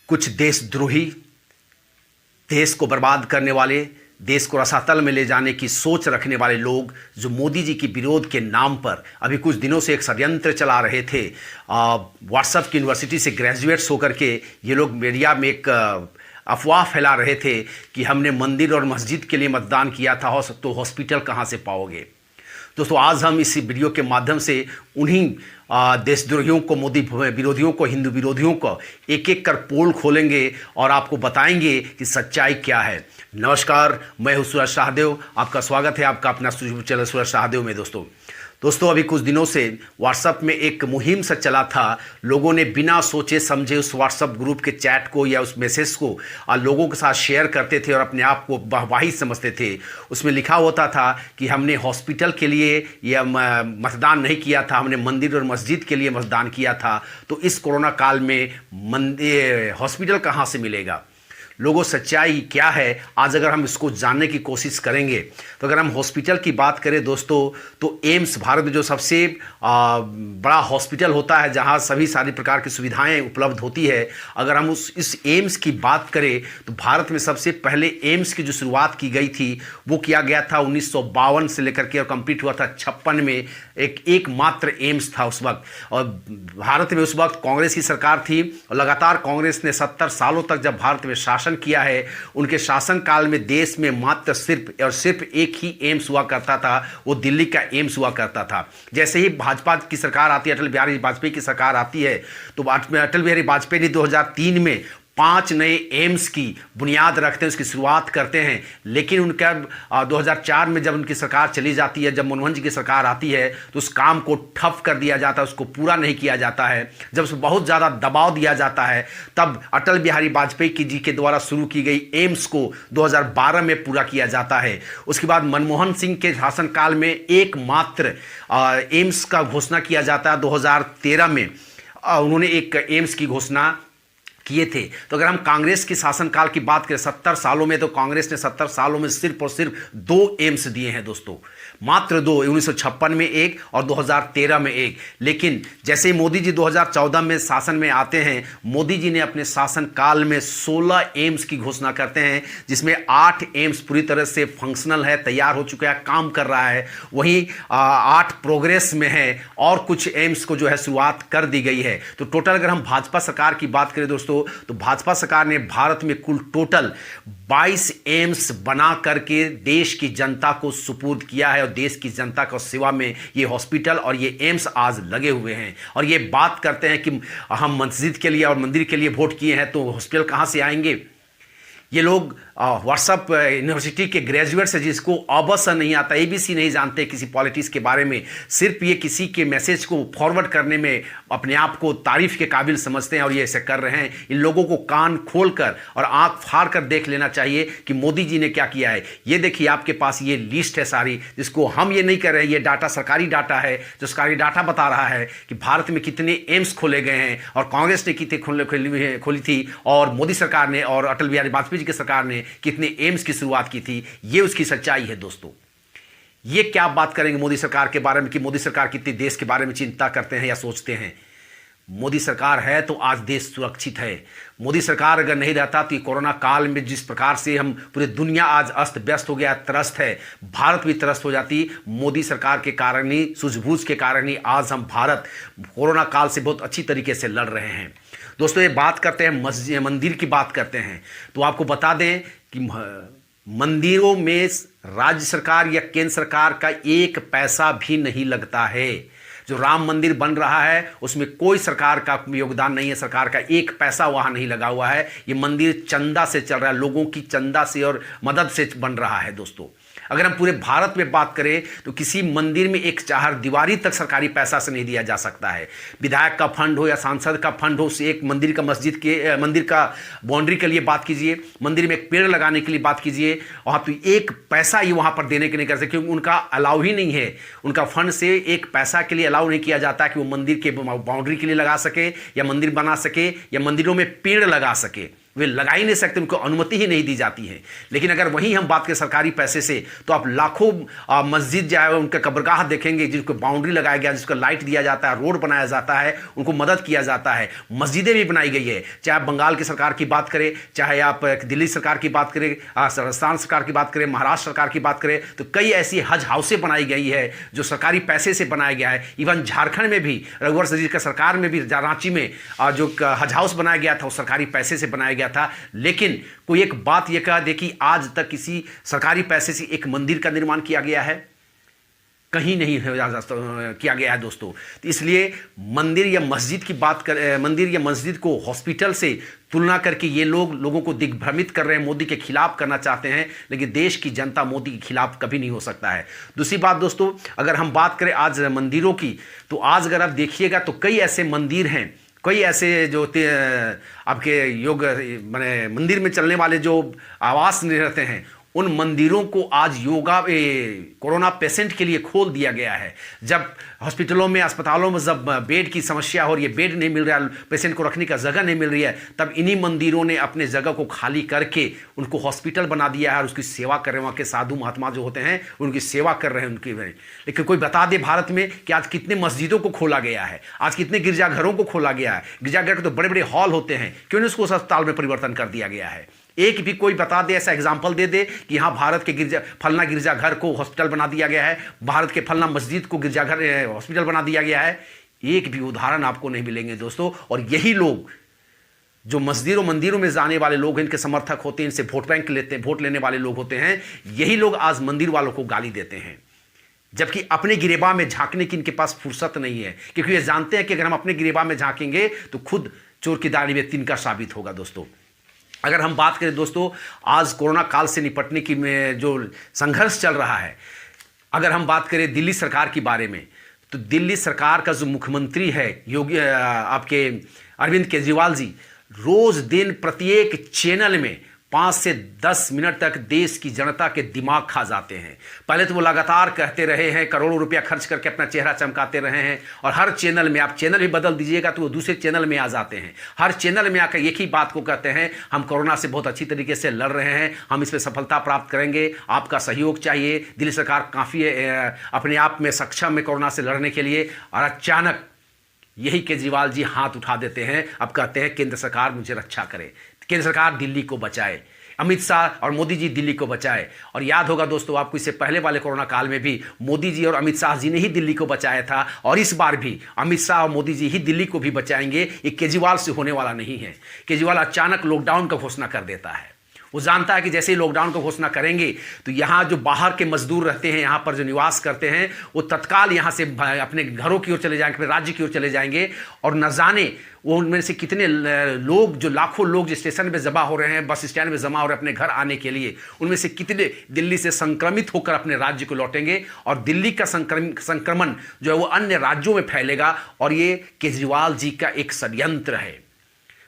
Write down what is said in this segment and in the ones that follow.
कुछ देशद्रोही, देश को बर्बाद करने वाले, देश को रसातल में ले जाने की सोच रखने वाले लोग जो मोदी जी के विरोध के नाम पर अभी कुछ दिनों से एक षड्यंत्र चला रहे थे। व्हाट्सएप की यूनिवर्सिटी से ग्रेजुएट्स होकर के ये लोग मीडिया में एक अफवाह फैला रहे थे कि हमने मंदिर और मस्जिद के लिए मतदान किया था, तो हॉस्पिटल कहाँ से पाओगे। दोस्तों, आज हम इस वीडियो के माध्यम से उन्हीं देशद्रोहियों को, मोदी विरोधियों को, हिंदू विरोधियों को एक एक कर पोल खोलेंगे और आपको बताएंगे कि सच्चाई क्या है। नमस्कार, मैं हूं सूरज शाहदेव। आपका स्वागत है आपका अपना चैनल सूरज शाहदेव में। दोस्तों अभी कुछ दिनों से व्हाट्सएप में एक मुहिम सा चला था। लोगों ने बिना सोचे समझे उस व्हाट्सएप ग्रुप के चैट को या उस मैसेज को लोगों के साथ शेयर करते थे और अपने आप को वाहियात समझते थे। उसमें लिखा होता था कि हमने हॉस्पिटल के लिए या मतदान नहीं किया था, हमने मंदिर और मस्जिद के लिए मतदान किया था। तो इस कोरोना काल में हॉस्पिटल कहाँ से मिलेगा। लोगों, सच्चाई क्या है आज अगर हम इसको जानने की कोशिश करेंगे तो अगर हम हॉस्पिटल की बात करें दोस्तों, तो एम्स भारत में जो सबसे बड़ा हॉस्पिटल होता है जहां सभी सारी प्रकार की सुविधाएं उपलब्ध होती है, अगर हम इस एम्स की बात करें तो भारत में सबसे पहले एम्स की जो शुरुआत की गई थी वो किया गया था 1952 से लेकर के और कंप्लीट हुआ था 56 में। एकमात्र एम्स था उस वक्त, और भारत में उस वक्त कांग्रेस की सरकार थी और लगातार कांग्रेस ने 70 सालों तक जब भारत में शासन किया है, उनके शासनकाल में देश में मात्र सिर्फ और सिर्फ एक ही एम्स हुआ करता था, वो दिल्ली का एम्स हुआ करता था। जैसे ही भाजपा की सरकार आती है, अटल बिहारी वाजपेयी की सरकार आती है, तो अटल बिहारी वाजपेयी ने 2003 में 5 नए एम्स की बुनियाद रखते हैं, उसकी शुरुआत करते हैं। लेकिन उनका 2004 में जब उनकी सरकार चली जाती है, जब मनमोहन जी की सरकार आती है, तो उस काम को ठप कर दिया जाता है, उसको पूरा नहीं किया जाता है। जब उसको बहुत ज़्यादा दबाव दिया जाता है, तब अटल बिहारी वाजपेयी जी के द्वारा शुरू की गई एम्स को 2012 में पूरा किया जाता है। उसके बाद मनमोहन सिंह के शासनकाल में एकमात्र एम्स का घोषणा किया जाता है। 2013 में उन्होंने एक एम्स की घोषणा किए थे। तो अगर हम कांग्रेस के शासनकाल की बात करें 70 सालों में, तो कांग्रेस ने 70 सालों में सिर्फ और सिर्फ 2 एम्स दिए हैं दोस्तों, मात्र 2। 1956 में एक और 2013 में एक। लेकिन जैसे ही मोदी जी 2014 में शासन में आते हैं, मोदी जी ने अपने शासनकाल में 16 एम्स की घोषणा करते हैं, जिसमें 8 एम्स पूरी तरह से फंक्शनल है, तैयार हो चुका है, काम कर रहा है। वहीं 8 प्रोग्रेस में है और कुछ एम्स को जो है शुरुआत कर दी गई है। तो टोटल अगर हम भाजपा सरकार की बात करें दोस्तों, तो भाजपा सरकार ने भारत में कुल टोटल 22 एम्स बना करके देश की जनता को सुपुर्द किया है और देश की जनता को सेवा में ये हॉस्पिटल और ये एम्स आज लगे हुए हैं। और ये बात करते हैं कि हम मस्जिद के लिए और मंदिर के लिए वोट किए हैं, तो हॉस्पिटल कहां से आएंगे। ये लोग व्हाट्सएप यूनिवर्सिटी के ग्रेजुएट्स है, जिसको अबस नहीं आता, ABC नहीं जानते किसी पॉलिटिक्स के बारे में, सिर्फ ये किसी के मैसेज को फॉरवर्ड करने में अपने आप को तारीफ के काबिल समझते हैं और ये ऐसे कर रहे हैं। इन लोगों को कान खोलकर और आंख फाड़ कर देख लेना चाहिए कि मोदी जी ने क्या किया है। ये देखिए, आपके पास ये लिस्ट है सारी, जिसको हम ये नहीं कर रहे हैं, ये डाटा सरकारी डाटा है, जो सरकारी डाटा बता रहा है कि भारत में कितने एम्स खोले गए हैं और कांग्रेस ने कितने खोली थी और मोदी सरकार ने और अटल बिहारी वाजपेयी जी की सरकार ने कितने एम्स की शुरुआत की थी। ये उसकी सच्चाई है दोस्तों। ये क्या बात करेंगे मोदी सरकार के बारे में कि मोदी सरकार कितनी देश के बारे में चिंता करते हैं या सोचते हैं। मोदी सरकार है तो आज देश सुरक्षित है। मोदी सरकार अगर नहीं रहता तो कोरोना काल में जिस प्रकार से हम पूरी दुनिया आज अस्त व्यस्त हो गया, त्रस्त है, भारत भी त्रस्त हो जाती। मोदी सरकार के कारण ही, सूझबूझ के कारण ही आज हम भारत कोरोना काल से बहुत अच्छी तरीके से लड़ रहे हैं। दोस्तों, ये बात करते हैं मंदिर की बात करते हैं, तो आपको बता दें कि मंदिरों में राज्य सरकार या केंद्र सरकार का 1 पैसा भी नहीं लगता है। जो राम मंदिर बन रहा है उसमें कोई सरकार का योगदान नहीं है, सरकार का 1 पैसा वहां नहीं लगा हुआ है। ये मंदिर चंदा से चल रहा है, लोगों की चंदा से और मदद से बन रहा है दोस्तों। अगर हम पूरे भारत में बात करें तो किसी मंदिर में एक चारदीवारी तक सरकारी पैसा से नहीं दिया जा सकता है। विधायक का फंड हो या सांसद का फंड हो, से एक मंदिर का मंदिर का बाउंड्री के लिए बात कीजिए, मंदिर में एक पेड़ लगाने के लिए बात कीजिए, वहाँ तो 1 पैसा ही वहाँ पर देने के नहीं कर सकते, क्योंकि उनका अलाउ ही नहीं है। उनका फंड से 1 पैसा के लिए अलाउ नहीं किया जाता कि वो मंदिर के बाउंड्री के लिए लगा सके या मंदिर बना सके या मंदिरों में पेड़ लगा सके। वे लगा ही नहीं सकते, उनको अनुमति ही नहीं दी जाती है। लेकिन अगर वहीं हम बात करें सरकारी पैसे से, तो आप लाखों मस्जिद जो है उनका कब्रगाह देखेंगे, जिनको बाउंड्री लगाया गया, जिसको लाइट दिया जाता है, रोड बनाया जाता है, उनको मदद किया जाता है, मस्जिदें भी बनाई गई है। चाहे आप बंगाल की सरकार की बात करें, चाहे आप दिल्ली सरकार की बात करें, राजस्थान सरकार की बात करें, महाराष्ट्र सरकार की बात करें, तो कई ऐसी हज हाउसें बनाई गई है जो सरकारी पैसे से बनाया गया है। इवन झारखंड में भी रघुवर जी का सरकार में भी रांची में जो हज हाउस बनाया गया था वो सरकारी पैसे से बनाया गया था। लेकिन कोई एक बात यह कह दे कि आज तक किसी सरकारी पैसे से एक मंदिर का निर्माण किया गया है? कहीं नहीं किया गया है दोस्तों। तो इसलिए मंदिर या मस्जिद की बात कर, मंदिर या मस्जिद को हॉस्पिटल से तुलना करके ये लोगों को दिग्भ्रमित कर रहे हैं, मोदी के खिलाफ करना चाहते हैं। लेकिन देश की जनता मोदी के खिलाफ कभी नहीं हो सकता है। दूसरी बात दोस्तों, अगर हम बात करें आज मंदिरों की, तो आज अगर आप देखिएगा तो कई ऐसे मंदिर हैं, कई ऐसे जो आपके योग माने मंदिर में चलने वाले जो आवास रहते हैं, उन मंदिरों को आज कोरोना पेशेंट के लिए खोल दिया गया है। जब हॉस्पिटलों में, अस्पतालों में जब बेड की समस्या हो रही है, बेड नहीं मिल रहा है, पेशेंट को रखने का जगह नहीं मिल रही है, तब इन्हीं मंदिरों ने अपने जगह को खाली करके उनको हॉस्पिटल बना दिया है और उसकी सेवा कर रहे हैं। वहाँ के साधु महात्मा जो होते हैं उनकी सेवा कर रहे हैं उनकी। लेकिन कोई बता दे भारत में कि आज कितने मस्जिदों को खोला गया है, आज कितने गिरजाघरों को खोला गया है। गिरजाघर के तो बड़े बड़े हॉल होते हैं, क्यों नहीं उसको अस्पताल में परिवर्तन कर दिया गया है? एक भी कोई बता दे, ऐसा एग्जाम्पल दे दे कि यहाँ भारत के फलना गिरजाघर को हॉस्पिटल बना दिया गया है, भारत के फलना मस्जिद को गिरजाघर हॉस्पिटल बना दिया गया है। एक भी उदाहरण आपको नहीं मिलेंगे दोस्तों। और यही लोग जो मस्जिदों मंदिरों में जाने वाले लोग हैं, इनके समर्थक होते हैं, इनसे वोट बैंक लेते हैं, वोट लेने वाले लोग होते हैं, यही लोग आज मंदिर वालों को गाली देते हैं, जबकि अपने गिरेबा में झांकने की इनके पास फुर्सत नहीं है। क्योंकि ये जानते हैं कि अगर हम अपने गिरेबा में झांकेंगे तो खुद चोर की दाढ़ी में तिनका साबित होगा दोस्तों। अगर हम बात करें दोस्तों, आज कोरोना काल से निपटने की में जो संघर्ष चल रहा है, अगर हम बात करें दिल्ली सरकार के बारे में, तो दिल्ली सरकार का जो मुख्यमंत्री है योगी आपके अरविंद केजरीवाल जी, रोज दिन प्रत्येक चैनल में 5 से 10 मिनट तक देश की जनता के दिमाग खा जाते हैं। पहले तो वो लगातार कहते रहे हैं, करोड़ों रुपया खर्च करके अपना चेहरा चमकाते रहे हैं, और हर चैनल में, आप चैनल भी बदल दीजिएगा तो वो दूसरे चैनल में आ जाते हैं। हर चैनल में आकर एक ही बात को कहते हैं, हम कोरोना से बहुत अच्छी तरीके से लड़ रहे हैं, हम इस पर सफलता प्राप्त करेंगे, आपका सहयोग चाहिए। दिल्ली सरकार काफ़ी अपने आप में सक्षम है कोरोना से लड़ने के लिए। और अचानक यही केजरीवाल जी हाथ उठा देते हैं, अब कहते हैं केंद्र सरकार मुझे रक्षा करे, केंद्र सरकार दिल्ली को बचाए, अमित शाह और मोदी जी दिल्ली को बचाए। और याद होगा दोस्तों आपको, इससे पहले वाले कोरोना काल में भी मोदी जी और अमित शाह जी ने ही दिल्ली को बचाया था, और इस बार भी अमित शाह और मोदी जी ही दिल्ली को भी बचाएंगे। ये केजरीवाल से होने वाला नहीं है। केजरीवाल अचानक लॉकडाउन का घोषणा कर देता है। वो जानता है कि जैसे ही लॉकडाउन को घोषणा करेंगे तो यहाँ जो बाहर के मजदूर रहते हैं, यहाँ पर जो निवास करते हैं, वो तत्काल यहाँ से अपने घरों की ओर चले जाएंगे, अपने राज्य की ओर चले जाएंगे। और न जाने वो उनमें से कितने लोग, जो लाखों लोग जो स्टेशन पे जमा हो रहे हैं, बस स्टैंड में जमा हो रहे हैं अपने घर आने के लिए, उनमें से कितने दिल्ली से संक्रमित होकर अपने राज्य को लौटेंगे, और दिल्ली का संक्रमण जो है वो अन्य राज्यों में फैलेगा। और ये केजरीवाल जी का एक षड्यंत्र है।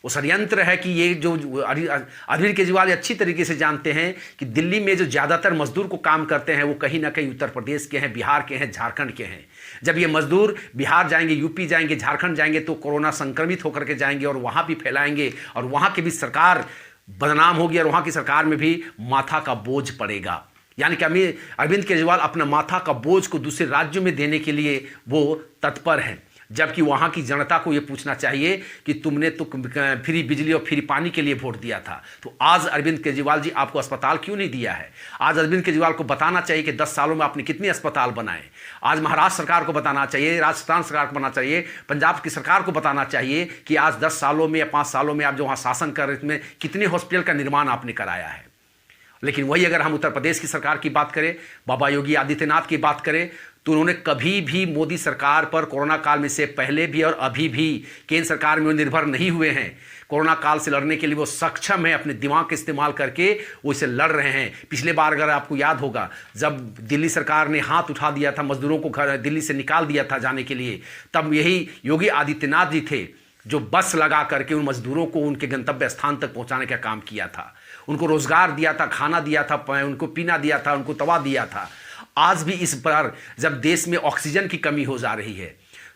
वो षड्यंत्र है कि ये जो अरविंद केजरीवाल अच्छी तरीके से जानते हैं कि दिल्ली में जो ज़्यादातर मजदूर को काम करते हैं वो कहीं ना कहीं उत्तर प्रदेश के हैं, बिहार के हैं, झारखंड के हैं। जब ये मजदूर बिहार जाएंगे, यूपी जाएंगे, झारखंड जाएंगे तो कोरोना संक्रमित होकर के जाएंगे और वहाँ भी फैलाएंगे, और वहाँ की भी सरकार बदनाम होगी, और वहाँ की सरकार में भी माथा का बोझ पड़ेगा। यानी कि अरविंद केजरीवाल अपना माथा का बोझ को दूसरे राज्यों में देने के लिए वो तत्पर हैं। जबकि वहाँ की जनता को ये पूछना चाहिए कि तुमने तो फ्री बिजली और फ्री पानी के लिए वोट दिया था, तो आज अरविंद केजरीवाल जी आपको अस्पताल क्यों नहीं दिया है? आज अरविंद केजरीवाल को बताना चाहिए कि 10 सालों में आपने कितने अस्पताल बनाए। आज महाराष्ट्र सरकार को बताना चाहिए, राजस्थान सरकार को बताना चाहिए, पंजाब की सरकार को बताना चाहिए कि आज 10 सालों में या 5 सालों में आप जो वहाँ शासन कर रहे थे, कितने हॉस्पिटल का निर्माण आपने कराया है। लेकिन वही अगर हम उत्तर प्रदेश की सरकार की बात करें, बाबा योगी आदित्यनाथ की बात करें, तो उन्होंने कभी भी मोदी सरकार पर कोरोना काल में से पहले भी और अभी भी केंद्र सरकार में निर्भर नहीं हुए हैं। कोरोना काल से लड़ने के लिए वो सक्षम है, अपने दिमाग का इस्तेमाल करके वो इसे लड़ रहे हैं। पिछले बार अगर आपको याद होगा, जब दिल्ली सरकार ने हाथ उठा दिया था, मजदूरों को घर दिल्ली से निकाल दिया था जाने के लिए, तब यही योगी आदित्यनाथ जी थे जो बस लगा करके उन मजदूरों को उनके गंतव्य स्थान तक पहुंचाने का काम किया था। उनको रोजगार दिया था, खाना दिया था, उनको पीना दिया था, उनको तवा दिया था। आज भी इस बार जब देश में ऑक्सीजन की कमी हो जा रही है,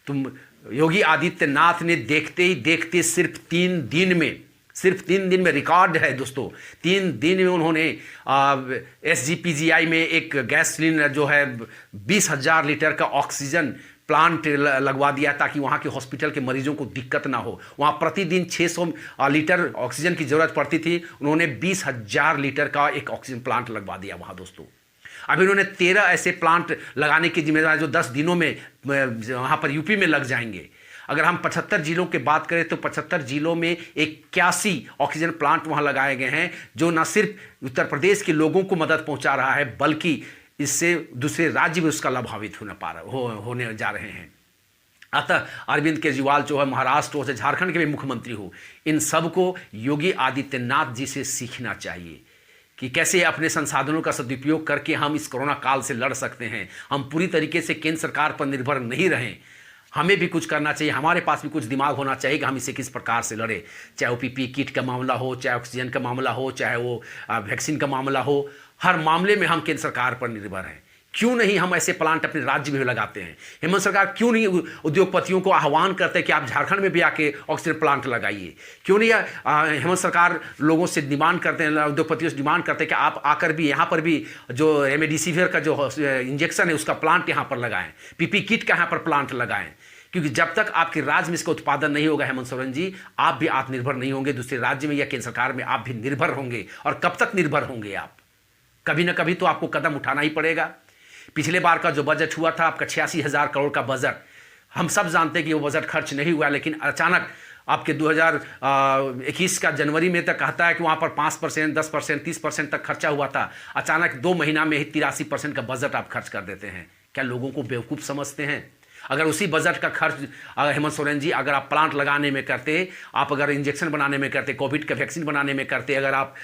तो योगी आदित्यनाथ ने देखते ही देखते सिर्फ 3 दिन में सिर्फ 3 दिन में रिकॉर्ड है दोस्तों। 3 दिन में उन्होंने SGPGI में एक गैस सिलेंडर जो है 20,000 लीटर का ऑक्सीजन प्लांट लगवा दिया ताकि वहाँ के हॉस्पिटल के मरीजों को दिक्कत ना हो। वहाँ प्रतिदिन 600 लीटर ऑक्सीजन की ज़रूरत पड़ती थी, उन्होंने 20,000 लीटर का एक ऑक्सीजन प्लांट लगवा दिया वहाँ दोस्तों। अभी उन्होंने 13 ऐसे प्लांट लगाने की जिम्मेदारी जो 10 दिनों में वहाँ पर यूपी में लग जाएंगे। अगर हम 75 जिलों की बात करें तो 75 जिलों में 81 ऑक्सीजन प्लांट वहाँ लगाए गए हैं, जो न सिर्फ उत्तर प्रदेश के लोगों को मदद पहुँचा रहा है बल्कि इससे दूसरे राज्य में उसका लाभान्वित होने जा रहे हैं। अतः अरविंद केजरीवाल जो है महाराष्ट्र हो चाहे झारखंड के भी मुख्यमंत्री हो, इन सबको योगी आदित्यनाथ जी से सीखना चाहिए कि कैसे अपने संसाधनों का सदुपयोग करके हम इस कोरोना काल से लड़ सकते हैं। हम पूरी तरीके से केंद्र सरकार पर निर्भर नहीं रहें, हमें भी कुछ करना चाहिए, हमारे पास भी कुछ दिमाग होना चाहिए कि हम इसे किस प्रकार से लड़ें। चाहे वो PPE किट का मामला हो, चाहे ऑक्सीजन का मामला हो, चाहे वो वैक्सीन का मामला हो, हर मामले में हम केंद्र सरकार पर निर्भर हैं। क्यों नहीं हम ऐसे प्लांट अपने राज्य में लगाते हैं? हेमंत सरकार क्यों नहीं उद्योगपतियों को आह्वान करते हैं कि आप झारखंड में भी आके ऑक्सीजन प्लांट लगाइए? क्यों नहीं हेमंत सरकार लोगों से डिमांड करते हैं, उद्योगपतियों से डिमांड करते हैं कि आप आकर भी यहाँ पर भी जो रेमडेसिविर का जो इंजेक्शन है उसका प्लांट यहाँ पर लगाएं, PPE किट का यहाँ पर प्लांट लगाएं? क्योंकि जब तक आपके राज्य में इसका उत्पादन नहीं होगा हेमंत सोरेन जी, आप भी आत्मनिर्भर नहीं होंगे, दूसरे राज्य में या केंद्र सरकार में आप भी निर्भर होंगे। और कब तक निर्भर होंगे आप? कभी ना कभी तो आपको कदम उठाना ही पड़ेगा। पिछले बार का जो बजट हुआ था आपका 86,000 करोड़ का बजट, हम सब जानते हैं कि वो बजट खर्च नहीं हुआ, लेकिन अचानक आपके 2021 का जनवरी में तक कहता है कि वहाँ पर 5%, 10%, 30% तक खर्चा हुआ था। अचानक 2 महीना में ही 83% का बजट आप खर्च कर देते हैं। क्या लोगों को बेवकूफ़ समझते हैं? अगर उसी बजट का खर्च हेमंत सोरेन जी अगर आप प्लांट लगाने में करते, आप अगर इंजेक्शन बनाने में करते, कोविड का वैक्सीन बनाने में करते, अगर आप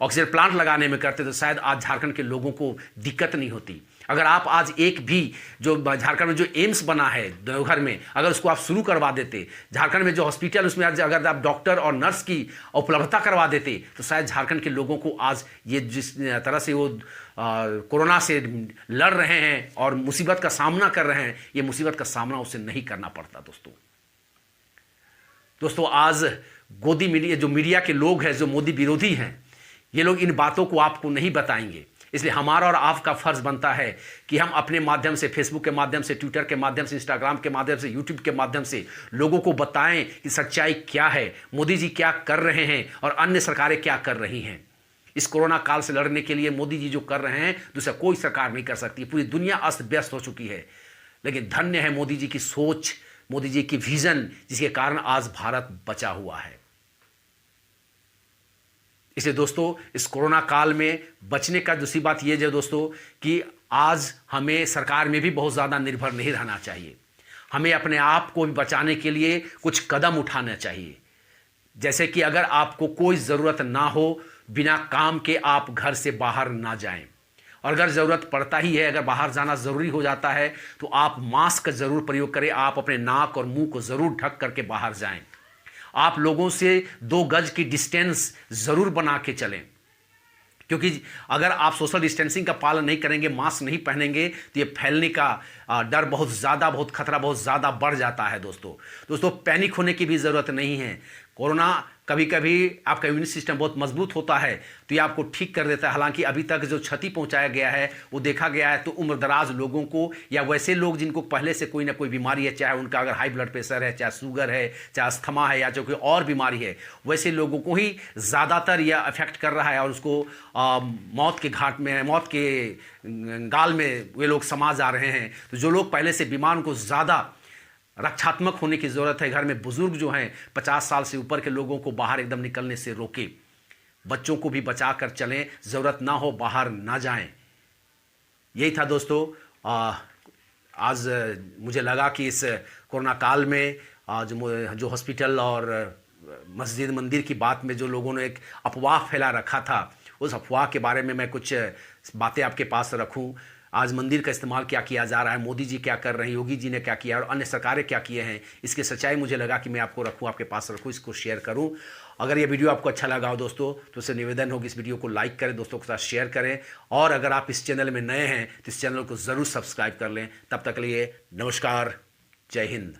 ऑक्सीजन प्लांट लगाने में करते, तो शायद आज झारखंड के लोगों को दिक्कत नहीं होती। अगर आप आज एक भी जो झारखंड में जो एम्स बना है देवघर में, अगर उसको आप शुरू करवा देते, झारखंड में जो हॉस्पिटल उसमें आज अगर आप डॉक्टर और नर्स की उपलब्धता करवा देते, तो शायद झारखंड के लोगों को आज ये जिस तरह से वो कोरोना से लड़ रहे हैं और मुसीबत का सामना कर रहे हैं, ये मुसीबत का सामना उससे नहीं करना पड़ता। दोस्तों आज गोदी मीडिया जो मीडिया के लोग हैं, जो मोदी विरोधी हैं, ये लोग इन बातों को आपको नहीं बताएंगे। इसलिए हमारा और आपका फर्ज बनता है कि हम अपने माध्यम से, फेसबुक के माध्यम से, ट्विटर के माध्यम से, इंस्टाग्राम के माध्यम से, यूट्यूब के माध्यम से लोगों को बताएं कि सच्चाई क्या है, मोदी जी क्या कर रहे हैं और अन्य सरकारें क्या कर रही हैं। इस कोरोना काल से लड़ने के लिए मोदी जी जो कर रहे हैं दूसरा कोई सरकार नहीं कर सकती। पूरी दुनिया अस्त व्यस्त हो चुकी है, लेकिन धन्य है मोदी जी की सोच, मोदी जी की विजन, जिसके कारण आज भारत बचा हुआ है। इसलिए दोस्तों इस कोरोना काल में बचने का दूसरी बात यह है दोस्तों कि आज हमें सरकार में भी बहुत ज़्यादा निर्भर नहीं रहना चाहिए। हमें अपने आप को भी बचाने के लिए कुछ कदम उठाना चाहिए। जैसे कि अगर आपको कोई ज़रूरत ना हो, बिना काम के आप घर से बाहर ना जाएं, और अगर ज़रूरत पड़ता ही है, अगर बाहर जाना ज़रूरी हो जाता है, तो आप मास्क का ज़रूर प्रयोग करें। आप अपने नाक और मुंह को ज़रूर ढक करके बाहर जाएं। आप लोगों से 2 गज की डिस्टेंस ज़रूर बना के चलें, क्योंकि अगर आप सोशल डिस्टेंसिंग का पालन नहीं करेंगे, मास्क नहीं पहनेंगे, तो ये फैलने का डर बहुत ज़्यादा, बहुत खतरा बहुत ज़्यादा बढ़ जाता है। दोस्तों पैनिक होने की भी ज़रूरत नहीं है। कोरोना कभी कभी आपका इम्यून सिस्टम बहुत मजबूत होता है तो ये आपको ठीक कर देता है। हालांकि अभी तक जो क्षति पहुंचाया गया है वो देखा गया है तो उम्रदराज लोगों को, या वैसे लोग जिनको पहले से कोई ना कोई बीमारी है, चाहे उनका अगर हाई ब्लड प्रेशर है, चाहे शुगर है, चाहे अस्थमा है, या जो कोई और बीमारी है, वैसे लोगों को ही ज़्यादातर यह अफेक्ट कर रहा है और उसको मौत के घाट में, मौत के गाल में वे लोग समा जा रहे हैं। तो जो लोग पहले से बीमार, उनको ज़्यादा रक्षात्मक होने की ज़रूरत है। घर में बुजुर्ग जो हैं, 50 साल से ऊपर के लोगों को बाहर एकदम निकलने से रोकें। बच्चों को भी बचा कर चलें, ज़रूरत ना हो बाहर ना जाएं। यही था दोस्तों। आज मुझे लगा कि इस कोरोना काल में जो हॉस्पिटल और मस्जिद मंदिर की बात में जो लोगों ने एक अफवाह फैला रखा था, उस अफवाह के बारे में मैं कुछ बातें आपके पास रखूं। आज मंदिर का इस्तेमाल क्या किया जा रहा है, मोदी जी क्या कर रहे हैं, योगी जी ने क्या किया और अन्य सरकारें क्या किए हैं, इसकी सच्चाई मुझे लगा कि मैं आपको रखूं, आपके पास रखूं, इसको शेयर करूं। अगर ये वीडियो आपको अच्छा लगा हो दोस्तों, तो उससे निवेदन होगी इस वीडियो को लाइक करें, दोस्तों के साथ शेयर करें, और अगर आप इस चैनल में नए हैं तो इस चैनल को ज़रूर सब्सक्राइब कर लें। तब तक के लिए नमस्कार, जय हिंद।